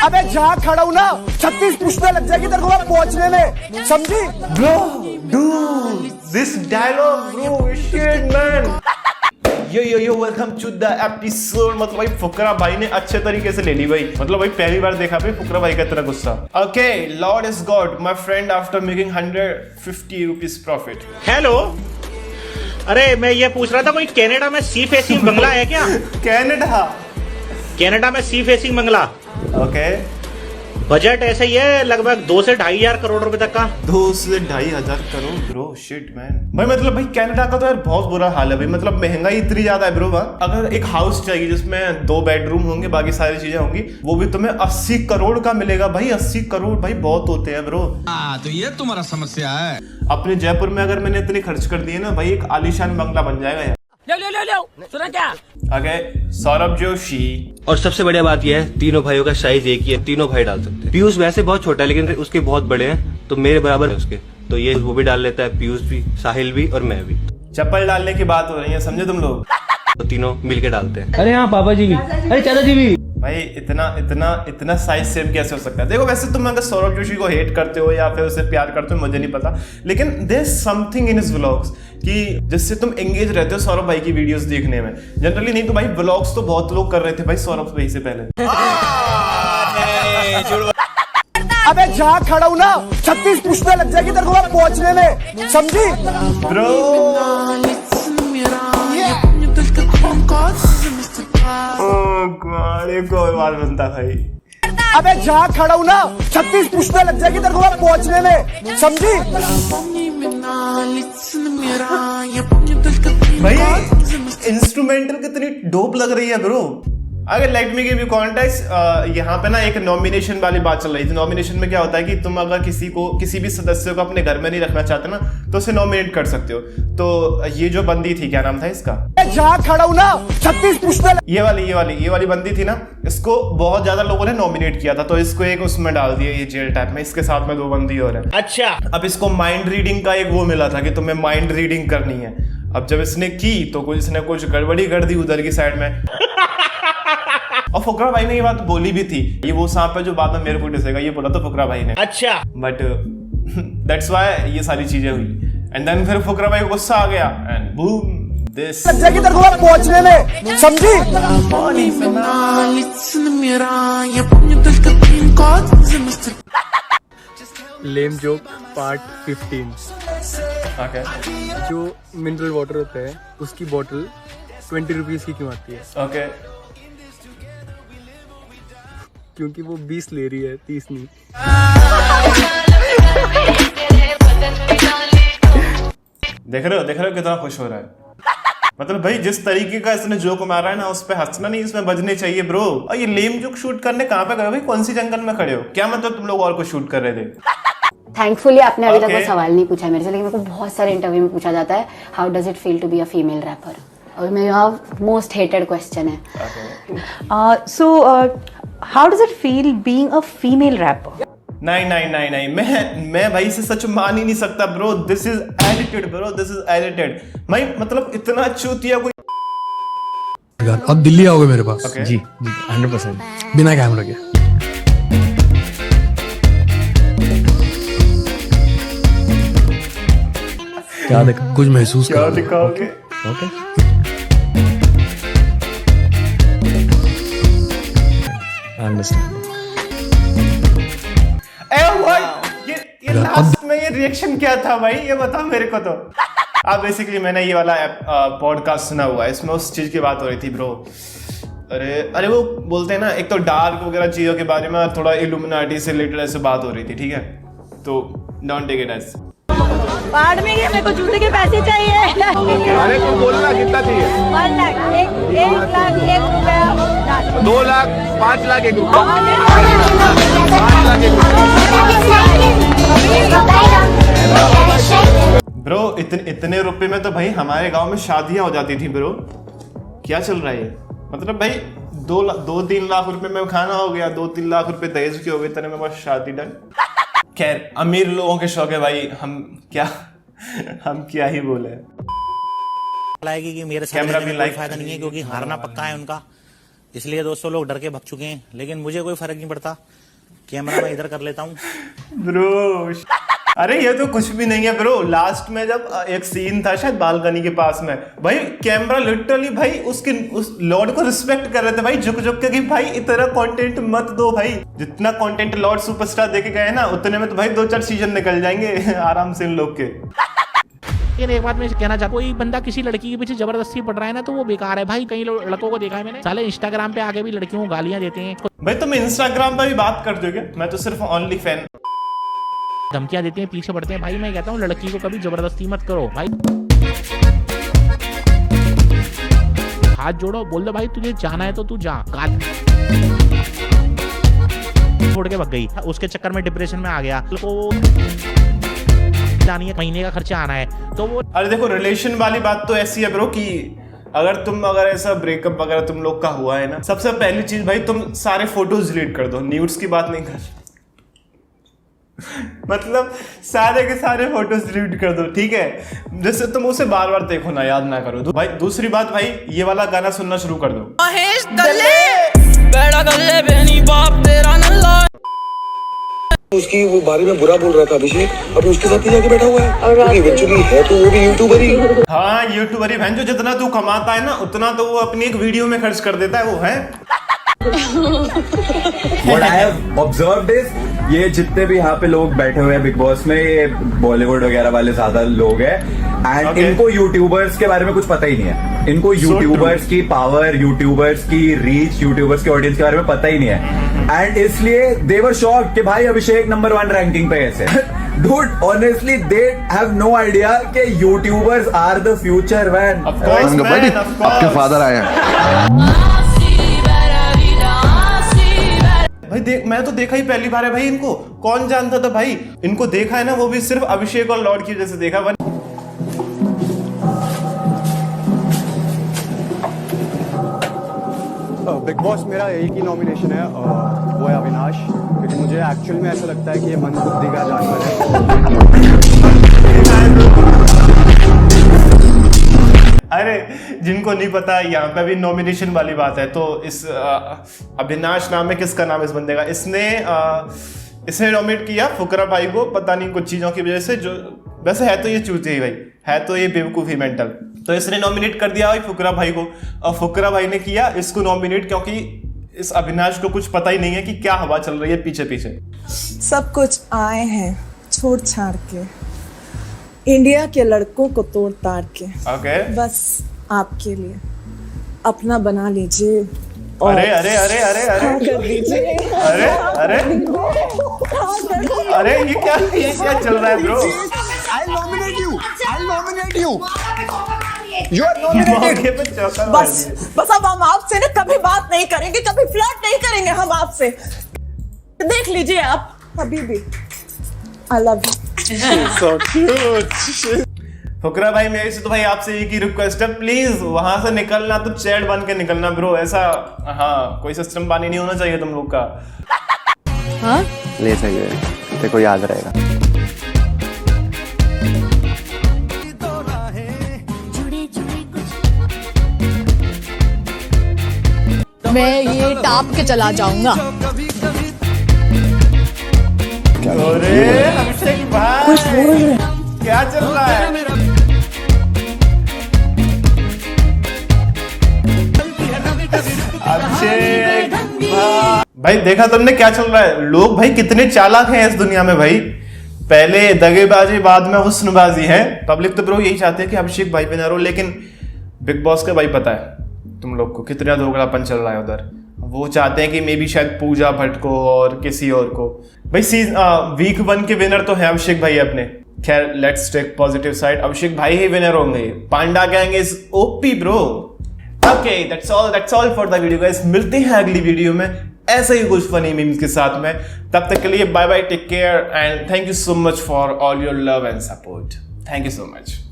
अबे जहाँ खड़ा हूँ ना 36 पुश्तें लग जाएगी तेरे को वहाँ पहुँचने में, समझी? Bro, dude, this dialogue, bro, is shit, man. Yo, welcome to the episode. मतलब भाई फुकरा भाई ने अच्छे तरीके से ले ली भाई, मतलब भाई पहली बार देखा भाई फुकरा भाई का इतना गुस्सा. Okay, Lord is God, my friend after making 150 rupees profit. Hello, अरे मैं ये पूछ रहा था कोई कनाडा में सी फेसिंग बंगला है क्या? कनाडा में सी फेसिंग बंगला. Okay. बजट ऐसे ही है लगभग 2 से 2.5 हजार करोड़ रुपए तक का. 2 से 2.5 हजार करोड़ ब्रो, शिट मैन. भाई मतलब भाई कनाडा का तो यार बहुत बुरा हाल है भाई, मतलब महंगाई इतनी ज्यादा है ब्रो. वहाँ अगर एक हाउस चाहिए जिसमें 2 बेडरूम होंगे बाकी सारी चीजें होंगी, वो भी तुम्हें 80 करोड़ का मिलेगा भाई. 80 करोड़ भाई बहुत होते हैं ब्रो. तो ये तुम्हारा समस्या है. अपने जयपुर में अगर मैंने इतने खर्च कर दिए ना भाई, एक आलीशान बंगला बन जाएगा यार. लो सुना क्या? आगे सौरभ जोशी. और सबसे बढ़िया बात यह है तीनों भाइयों का साइज एक ही है, तीनों भाई डाल सकते हैं. पीयूष वैसे बहुत छोटा है लेकिन उसके बहुत बड़े हैं, तो मेरे बराबर है उसके, तो ये वो भी डाल लेता है, पीयूष भी, साहिल भी और मैं भी. चप्पल डालने की बात हो रही है, समझे तुम लोग? तो तीनों मिलके डालते हैं. अरे हाँ पापा जी भी, अरे चाचा जी भी. भाई इतना साइज सेम कैसे हो सकता है? देखो वैसे तुम अगर सौरभ जोशी को हेट करते हो या फिर उसे प्यार करते हो मुझे नहीं पता, लेकिन there is something in his vlogs कि जिससे तुम एंगेज रहते हो सौरभ भाई की वीडियोस देखने में. जनरली नहीं तो भाई व्लॉग्स तो बहुत लोग कर रहे थे भाई सौरभ भाई से पहले. अबे जहाँ खड़ा हूँ ना 36 पुश्तें लग जाएगी तेरे को वहाँ पहुँचने में, समझी? ब्रो एक और बार बनता भाई. अबे जहाँ खड़ा हूँ ना 36 पुश्तें लग जाएगी तेरे को वहाँ पहुँचने में, समझी? भाई इंस्ट्रूमेंटल कितनी डोप लग रही है ब्रो. अगर let me give you context, यहाँ पे ना एक नॉमिनेशन वाली बात चल रही थी. नॉमिनेशन में क्या होता है कि तुम अगर किसी भी सदस्य को अपने घर में नहीं रखना चाहते ना तो उसे नॉमिनेट कर सकते हो. तो ये जो बंदी थी, क्या नाम था इसका? जहाँ खड़ा हूँ ना 36 पुश्तें ये वाली बंदी थी ना, इसको बहुत ज्यादा लोगों ने नॉमिनेट किया था, तो इसको एक उसमें डाल दिया ये जेल टाइप में. इसके साथ में 2 बंदी और है. अच्छा, अब इसको माइंड रीडिंग का एक वो मिला था कि तुम्हें माइंड रीडिंग करनी है. अब जब इसने की तो इसने कुछ गड़बड़ी कर दी उधर की साइड में. और फुकरा भाई ने ये बात बोली भी थी, ये वो सांप है जो बाद में मेरे को डसेगा, ये बोला था फुकरा भाई ने. अच्छा, बट दैट्स व्हाई ये सारी चीजें हुई. एंड देन फिर फुकरा भाई को गुस्सा आ गया एंड बूम दिस लग जाएगी तेरे को वहाँ पहुँचने में, समझी? लेम जोक पार्ट 15. जो मिनरल वाटर होता है उसकी बोतल 20 रुपीज की क्यों आती है? ओके. क्योंकि वो 20 ले रही है, 30 नहीं. देख रहे हो कितना खुश हो रहा है. मतलब भाई जिस तरीके का इसने जोक मारा है ना, उस पे हंसना नहीं, इसमें बजने चाहिए ब्रो. और ये लेम जोक शूट करने कहाँ पे गए भाई? कौन सी जंगल में खड़े हो? क्या मतलब तुम लोग और कुछ शूट कर रहे थे? थैंकफुली आपने अभी तक Okay. वो सवाल नहीं पूछा मेरे से, लेकिन मेरे को बहुत सारे इंटरव्यू में पूछा जाता है how does it feel to be a female rapper, और मेरा मोस्ट हेटेड क्वेश्चन है. So, how does it feel being a female rapper? नहीं, मैं भाई से सच मान ही नहीं सकता bro. This is edited bro, this is edited. भाई मतलब इतना चूतिया कोई. अब दिल्ली आओगे मेरे पास? Okay. जी 100%. बिना कैमरा के. क्या देखा? कुछ महसूस क्या करो. दिखाओगे? ओके. अंडरस्टैंड. ये लास्ट में ये रिएक्शन क्या था भाई? ये बताओ मेरे को तो. अब बेसिकली मैंने ये वाला पॉडकास्ट सुना हुआ है, इसमें उस चीज की बात हो रही थी ब्रो. अरे वो बोलते हैं ना, एक तो डार्क वगैरह चीजों के बारे में थोड़ा इल्यूमिनाटी से रिलेटेड ऐसे बात हो रही थी, ठीक है? तो डोंट टेक इट एज. बाढ़ में गए, मेरे को जूते के पैसे चाहिए. अरे तू बोलना कितना चाहिए? 1 लाख, 1 लाख 1 रुपया. 2 लाख, 5 लाख 1 रुपया. 5 लाख 1 रुपया. ब्रो इतने रुपए में तो भाई हमारे गांव में शादियां हो जाती थी ब्रो. क्या चल रहा है ये? मतलब भाई 2-3 लाख रुपए में खाना हो गया, 2-3 लाख रुपए दहेज के हो गए, इतने में बस शादी डन. खैर अमीर लोगों के शौक है भाई, हम क्या ही बोले. लाएगी कि मेरे साथ कैमरा भी कोई लाइक फायदा नहीं है क्योंकि हारना पक्का है उनका. इसलिए दोस्तों लोग डर के भाग चुके हैं, लेकिन मुझे कोई फर्क नहीं पड़ता। कैमरा मैं इधर कर लेता हूँ। ब्रो अरे ये तो कुछ भी नहीं है ब्रो। लास्ट में जब एक सीन था शायद बालकनी के पास में, भाई कैमरा लिटरली भाई उसके उस लॉर्ड को रिस्पेक्ट कर रहे थे भाई, झुक झुक के कि भाई इतना कंटेंट मत दो भाई। जितना कंटेंट लॉर्ड सुपरस्टार देके गए ना, उतने में तो भाई 2-4 सीजन निकल जाएंगे आराम से इन लोग के। लेकिन एक बात मैं कहना चाहता हूँ, कोई बंदा किसी लड़की के पीछे जबरदस्ती पड़ रहा है ना, तो वो बेकार है भाई। कई लड़कों को देखा है मैंने, साले इंस्टाग्राम पे आके भी लड़कियों को गालियां देते हैं। भाई तुम इंस्टाग्राम पर भी बात करते हो क्या? मैं तो सिर्फ ओनली फैन। धमकियां देते हैं, पीछे पड़ते हैं भाई। मैं कहता हूँ लड़की को कभी जबरदस्ती मत करो भाई। हाथ जोड़ो, बोल दो भाई तुझे जाना है तो तू जा। छोड़ के भाग गई, उसके चक्कर में डिप्रेशन में आ गया। को जानी है, महीने का खर्चा आना है तो वो। अरे देखो रिलेशन वाली बात तो ऐसी है ब्रो कि अगर ऐसा ब्रेकअप वगैरह तुम लोग का हुआ है ना, सबसे पहली चीज भाई तुम सारे फोटोज डिलीट कर दो। न्यूड्स की बात नहीं कर मतलब सारे के सारे फोटोज डिलीट कर दो, ठीक है? जैसे तुम उसे बार बार देखो ना, याद ना करो भाई। दूसरी बात भाई, ये वाला गाना सुनना शुरू कर दो। महेश दल्ले बेड़ा गल्ले बेनी बाप तेरा नल्ला। उसकी वो बारे में बुरा बोल रहा था अभिषेक, अब उसके साथ ही जाके बैठा हुआ है। इवेंचुअली है तो वो भी यूट्यूबर ही। हाँ यूट्यूबर ही बहन। जो जितना तू कमाता है ना, उतना तो वो अपनी एक वीडियो में खर्च कर देता है वो है। What I have observed is, ये जितने भी यहाँ पे लोग बैठे हुए हैं बिग बॉस में, ये बॉलीवुड वगैरह वाले ज्यादा लोग हैं, एंड इनको यूट्यूबर्स के बारे में कुछ पता ही नहीं है। इनको यूट्यूबर्स की पावर, यूट्यूबर्स की रीच, यूट्यूबर्स के ऑडियंस के बारे में पता ही नहीं है। एंड इसलिए दे वर शॉक्ड कि भाई अभिषेक नंबर 1 रैंकिंग पे कैसे। Dude, honestly, they have no idea कि YouTubers are the future man. आपके फादर आए हैं भाई। देख, मैं तो देखा ही पहली बार है भाई इनको। कौन जानता था भाई? इनको देखा है ना, वो भी सिर्फ अभिषेक और लॉर्ड की वजह से देखा। बिग बॉस मेरा एक ही नॉमिनेशन है, वो है अविनाश, क्योंकि मुझे एक्चुअल में ऐसा लगता है कि ये मंदबुद्धि का जानवर है। अरे जिनको नहीं पता, यहाँ पे भी नॉमिनेशन वाली बात है। तो इस अविनाश नाम है, किसका नाम इस बंदे का, इसने नॉमिनेट किया फुकरा भाई को, पता नहीं कुछ चीजों की वजह से। जो वैसे है तो ये चूते ही भाई, है तो ये बेवकूफी मेंटल। तो इसने नॉमिनेट कर दिया भाई फुकरा भाई को, और फुकरा भाई ने किया इसको नॉमिनेट क्योंकि इस अविनाश को कुछ पता ही नहीं है कि क्या हवा चल रही है पीछे पीछे। सब कुछ आए हैं छोड़ छाड़ के, इंडिया के लड़कों को तोड़ ताड़ के। ओके बस आपके लिए अपना बना लीजिए। अरे अरे अरे अरे अरे कर दीजिए। अरे अरे अरे ये क्या चल रहा है bro? I'll nominate you. I'll nominate you. You are nominated. बस अब हम आपसे ना कभी बात नहीं करेंगे, कभी फ्लर्ट नहीं करेंगे हम आपसे। देख लीजिए आप अभी भी। I love you. So cute. फुकरा भाई मेरे से तो भाई आपसे एक ही रिक्वेस्ट है, प्लीज वहां से निकलना तो चैट बन के निकलना ब्रो। ऐसा हाँ कोई सिस्टम पानी नहीं होना चाहिए तुम लोग का। हाँ ले सही है, तेरे को याद रहेगा। मैं ये टाप के चला जाऊंगा। अरे अभिषेक भाई क्या चल रहा है? अभिषेक भाई देखा तुमने क्या चल रहा है? लोग भाई कितने चालाक हैं इस दुनिया में भाई। पहले दगेबाजी, बाद में हुस्नबाजी है। पब्लिक तो ब्रो यही चाहते हैं कि अभिषेक भाई पे ना रो, लेकिन बिग बॉस का भाई पता है तुम लोग को कितना दोगलापन चल रहा है उधर। वो चाहते हैं कि मे बी शायद पूजा भट्ट को और किसी और को। भाई वीक 1 के विनर तो है अभिषेक भाई अपने। खैर let's take positive side, Abhishek भाई ही विनर होंगे। Panda gang is OP bro. Okay that's all for the video guys. मिलते हैं अगली वीडियो में ऐसे ही कुछ फनी मीम्स के साथ में। तब तक के लिए bye bye, take care and thank you so much for all your love and support. Thank you so much.